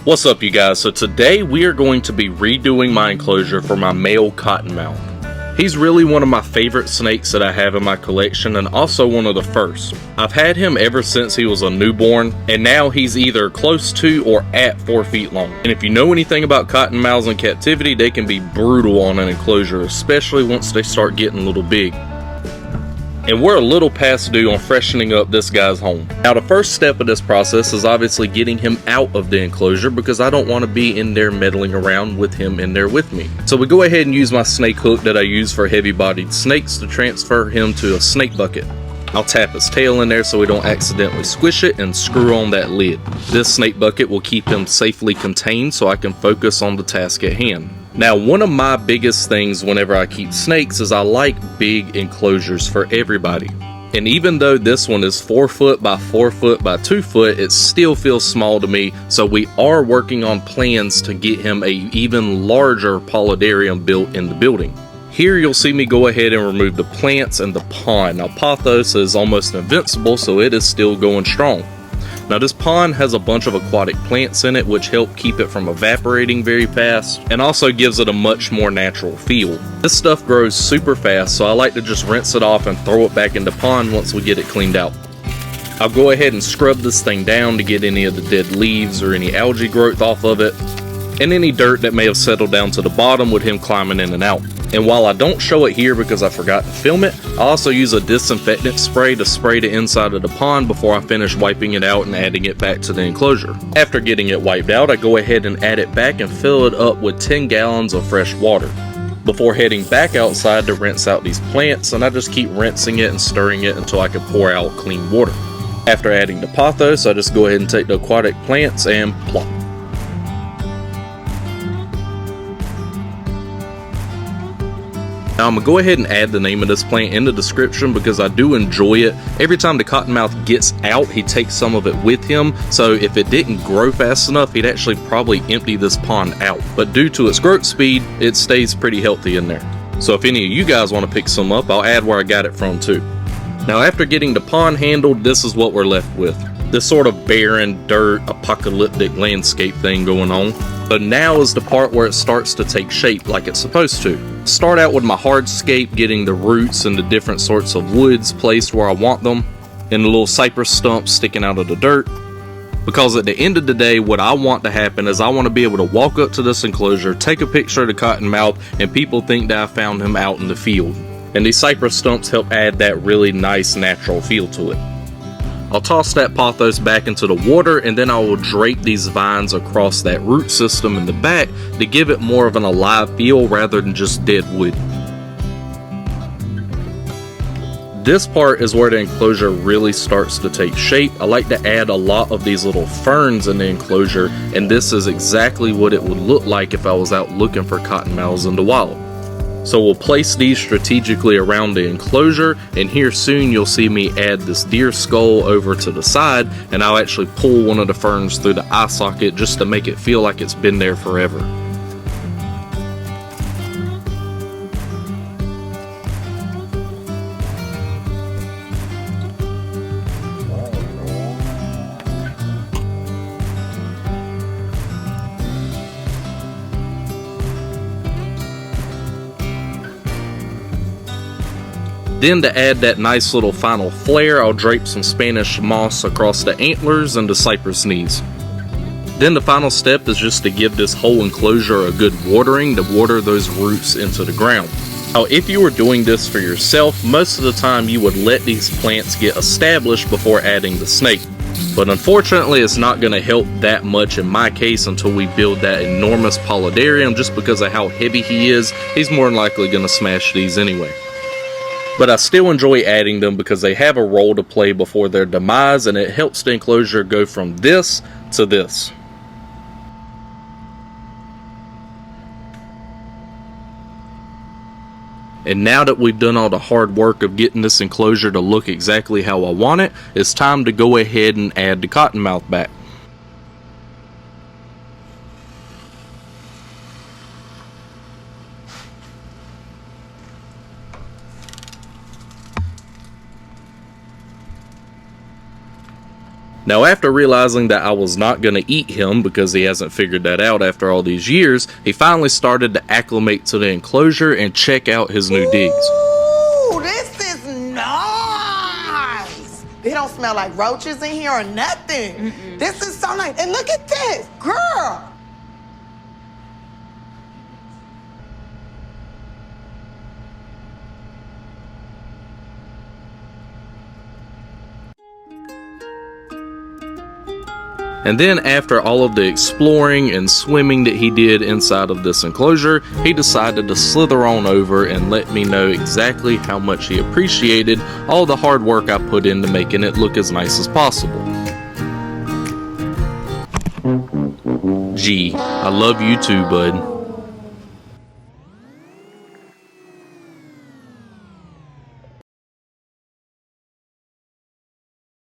What's up, you guys? So today we are going to be redoing my enclosure for my male cottonmouth. He's really one of my favorite snakes that I have in my collection, and also one of the first. I've had him ever since he was a newborn, and now he's either close to or at 4 feet long. And if you know anything about cottonmouths in captivity, they can be brutal on an enclosure, especially once they start getting a little big. And we're a little past due on freshening up this guy's home. Now, the first step of this process is obviously getting him out of the enclosure, because I don't want to be in there meddling around with him in there with me. So we go ahead and use my snake hook that I use for heavy-bodied snakes to transfer him to a snake bucket. I'll tap his tail in there so we don't accidentally squish it, and screw on that lid. This snake bucket will keep him safely contained so I can focus on the task at hand. Now, one of my biggest things whenever I keep snakes is I like big enclosures for everybody. And even though this one is 4 foot by 4 foot by 2 foot, it still feels small to me, so we are working on plans to get him a even larger polydarium built in the building. Here you'll see me go ahead and remove the plants and the pond. Now, pothos is almost invincible, so it is still going strong. Now, this pond has a bunch of aquatic plants in it, which help keep it from evaporating very fast, and also gives it a much more natural feel. This stuff grows super fast, so I like to just rinse it off and throw it back in the pond once we get it cleaned out. I'll go ahead and scrub this thing down to get any of the dead leaves or any algae growth off of it, and any dirt that may have settled down to the bottom with him climbing in and out. And while I don't show it here because I forgot to film it, I also use a disinfectant spray to spray the inside of the pond before I finish wiping it out and adding it back to the enclosure. After getting it wiped out, I go ahead and add it back and fill it up with 10 gallons of fresh water before heading back outside to rinse out these plants, and I just keep rinsing it and stirring it until I can pour out clean water. After adding the pothos, I just go ahead and take the aquatic plants and plop. Now, I'm going to go ahead and add the name of this plant in the description because I do enjoy it. Every time the cottonmouth gets out, he takes some of it with him, so if it didn't grow fast enough, he'd actually probably empty this pond out. But due to its growth speed, it stays pretty healthy in there. So if any of you guys want to pick some up, I'll add where I got it from too. Now, after getting the pond handled, this is what we're left with. This sort of barren, dirt, apocalyptic landscape thing going on. But now is the part where it starts to take shape like it's supposed to. Start out with my hardscape, getting the roots and the different sorts of woods placed where I want them, and the little cypress stumps sticking out of the dirt. Because at the end of the day, what I want to happen is I want to be able to walk up to this enclosure, take a picture of the cottonmouth, and people think that I found him out in the field. And these cypress stumps help add that really nice natural feel to it. I'll toss that pothos back into the water, and then I will drape these vines across that root system in the back to give it more of an alive feel rather than just dead wood. This part is where the enclosure really starts to take shape. I like to add a lot of these little ferns in the enclosure, and this is exactly what it would look like if I was out looking for cottonmouths in the wild. So we'll place these strategically around the enclosure, and here soon you'll see me add this deer skull over to the side, and I'll actually pull one of the ferns through the eye socket just to make it feel like it's been there forever. Then to add that nice little final flare, I'll drape some Spanish moss across the antlers and the cypress knees. Then the final step is just to give this whole enclosure a good watering to water those roots into the ground. Now, if you were doing this for yourself, most of the time you would let these plants get established before adding the snake. But unfortunately, it's not going to help that much in my case until we build that enormous polydarium, just because of how heavy he is. He's more than likely going to smash these anyway. But I still enjoy adding them because they have a role to play before their demise, and it helps the enclosure go from this to this. And now that we've done all the hard work of getting this enclosure to look exactly how I want it, it's time to go ahead and add the cottonmouth back. Now, after realizing that I was not going to eat him because he hasn't figured that out after all these years, he finally started to acclimate to the enclosure and check out his new digs. Ooh, this is nice. They don't smell like roaches in here or nothing. This is so nice. And look at this, girl. And then after all of the exploring and swimming that he did inside of this enclosure, he decided to slither on over and let me know exactly how much he appreciated all the hard work I put into making it look as nice as possible. Gee, I love you too, bud.